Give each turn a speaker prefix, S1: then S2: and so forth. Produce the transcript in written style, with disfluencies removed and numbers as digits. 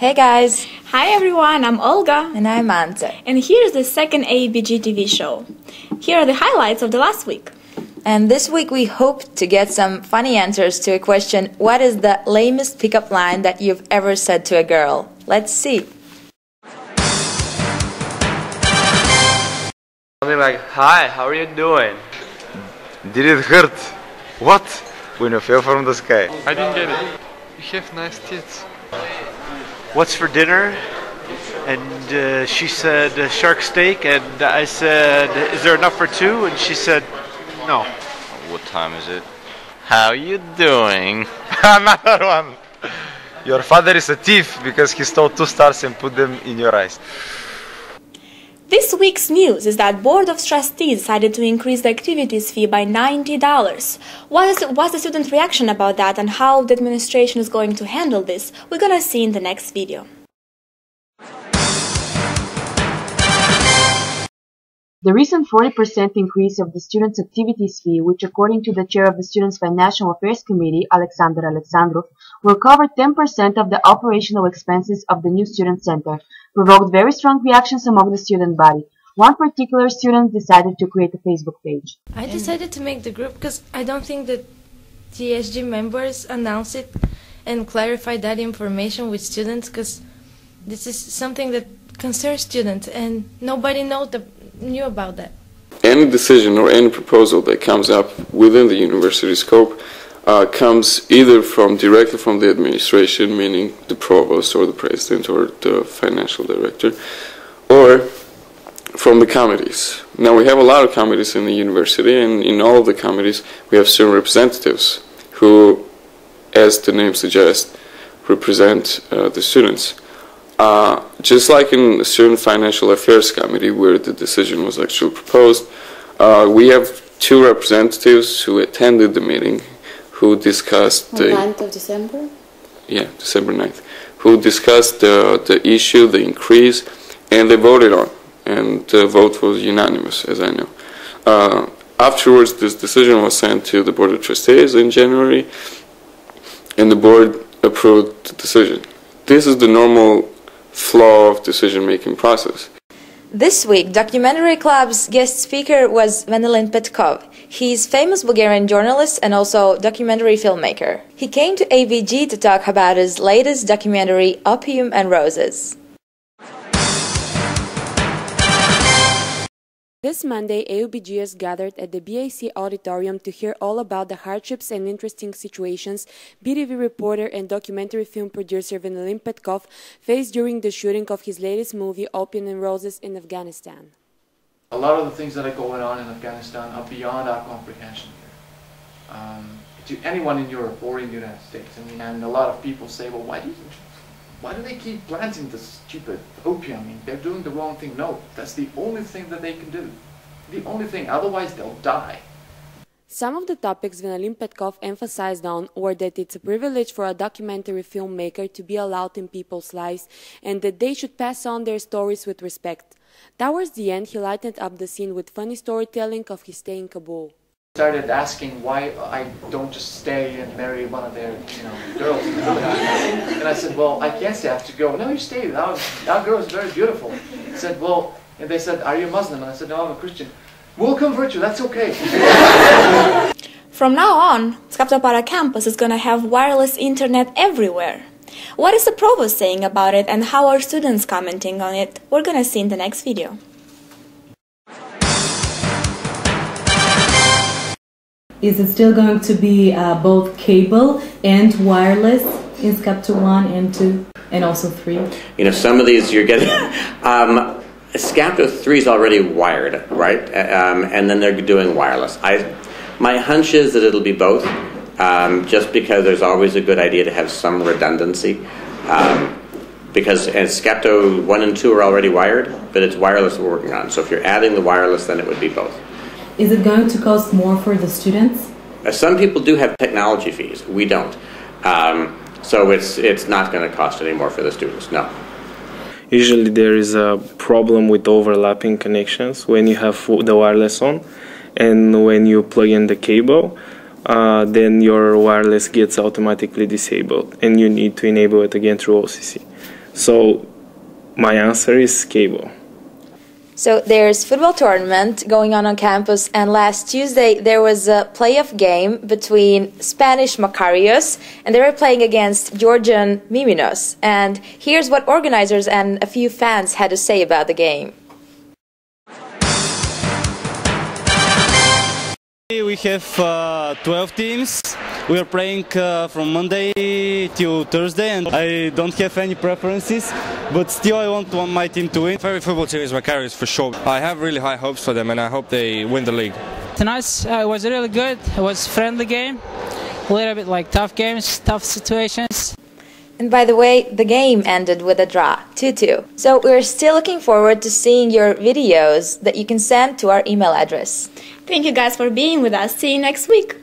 S1: Hey guys!
S2: Hi everyone, I'm Olga.
S1: And I'm Ante.
S2: And here's the second AUBG-TV show. Here are the highlights of the last week.
S1: And this week we hope to get some funny answers to a question, what is the lamest pickup line that you've ever said to a girl? Let's see.
S3: Something like, hi, how are you doing?
S4: Did it hurt? What? When you fell from the sky.
S3: I didn't get it. You have nice tits.
S5: What's for dinner? And she said shark steak, and I said, is there enough for two? And she said, no.
S4: What time is it?
S6: How you doing?
S4: Another one. Your father is a thief because he stole 2 stars and put them in your eyes.
S2: This week's news is that Board of Trustees decided to increase the activities fee by $90. What's the student reaction about that and how the administration is going to handle this? We're gonna see in the next video.
S7: The recent 40% increase of the students' activities fee, which according to the chair of the Students' Financial Affairs Committee, Alexander Alexandrov, will cover 10% of the operational expenses of the new student center, provoked very strong reactions among the student body. One particular student decided to create a Facebook page.
S8: I decided to make the group because I don't think that TSG members announce it and clarify that information with students, because this is something that concerns students and nobody knew about that.
S9: Any decision or any proposal that comes up within the university scope comes either directly from the administration, meaning the provost or the president or the financial director, or from the committees. Now we have a lot of committees in the university, and in all of the committees we have certain representatives who, as the name suggests, represent the students. Just like in a certain financial affairs committee where the decision was actually proposed, we have 2 representatives who attended the meeting who discussed
S10: on 9th of December?
S9: Yeah, December 9th. Who discussed the issue, the increase, and they voted on. And the vote was unanimous, as I know. Afterwards, this decision was sent to the Board of Trustees in January, and the board approved the decision. This is the normal flow of decision-making process.
S1: This week, Documentary Club's guest speaker was Vanilin Petkov. He's famous Bulgarian journalist and also documentary filmmaker. He came to AVG to talk about his latest documentary, Opium and Roses.
S11: This Monday, AUBGs gathered at the BAC auditorium to hear all about the hardships and interesting situations BTV reporter and documentary film producer Vanilin Petkov faced during the shooting of his latest movie, Opium and Roses, in Afghanistan.
S12: A lot of the things that are going on in Afghanistan are beyond our comprehension. To anyone in Europe or in the United States, and a lot of people say, well, why do they keep planting this stupid opium? They're doing the wrong thing. No, that's the only thing that they can do. The only thing, otherwise they'll die.
S11: Some of the topics Vanilin Petkov emphasized on were that it's a privilege for a documentary filmmaker to be allowed in people's lives and that they should pass on their stories with respect. Towards the end, he lightened up the scene with funny storytelling of his stay in Kabul.
S12: Started asking why I don't just stay and marry one of their, girls. And I said, well, I can't say I have to go. No, you stay. Our girl is very beautiful. I said, well, and they said, are you a Muslim? And I said, no, I'm a Christian. We'll convert you. That's okay.
S2: From now on, Skaptopara campus is going to have wireless internet everywhere. What is the provost saying about it and how are students commenting on it? We're going to see in the next video.
S13: Is it still going to be both cable and wireless in SCAPTA 1 and 2 and also 3?
S6: Some of these you're getting... SCAPTA 3 is already wired, right? And then they're doing wireless. My hunch is that it'll be both, just because there's always a good idea to have some redundancy. Because SCAPTA 1 and 2 are already wired, but it's wireless we're working on. So if you're adding the wireless, then it would be both.
S13: Is it going to cost more for the students?
S6: Some people do have technology fees. We don't. So it's not going to cost any more for the students, no.
S14: Usually there is a problem with overlapping connections when you have the wireless on, and when you plug in the cable, then your wireless gets automatically disabled and you need to enable it again through OCC. So my answer is cable.
S1: So there's football tournament going on campus, and last Tuesday there was a playoff game between Spanish Macarios and they were playing against Georgian Miminos. And here's what organizers and a few fans had to say about the game.
S10: We have 12 teams. We are playing from Monday till Thursday, and I don't have any preferences, but still I want my team to win.
S15: Favorite football team is Macarius for sure. I have really high hopes for them, and I hope they win the league.
S16: Tonight was really good. It was a friendly game, a little bit like tough games, tough situations.
S1: And by the way, the game ended with a draw, 2-2. So we're still looking forward to seeing your videos that you can send to our email address.
S2: Thank you guys for being with us. See you next week.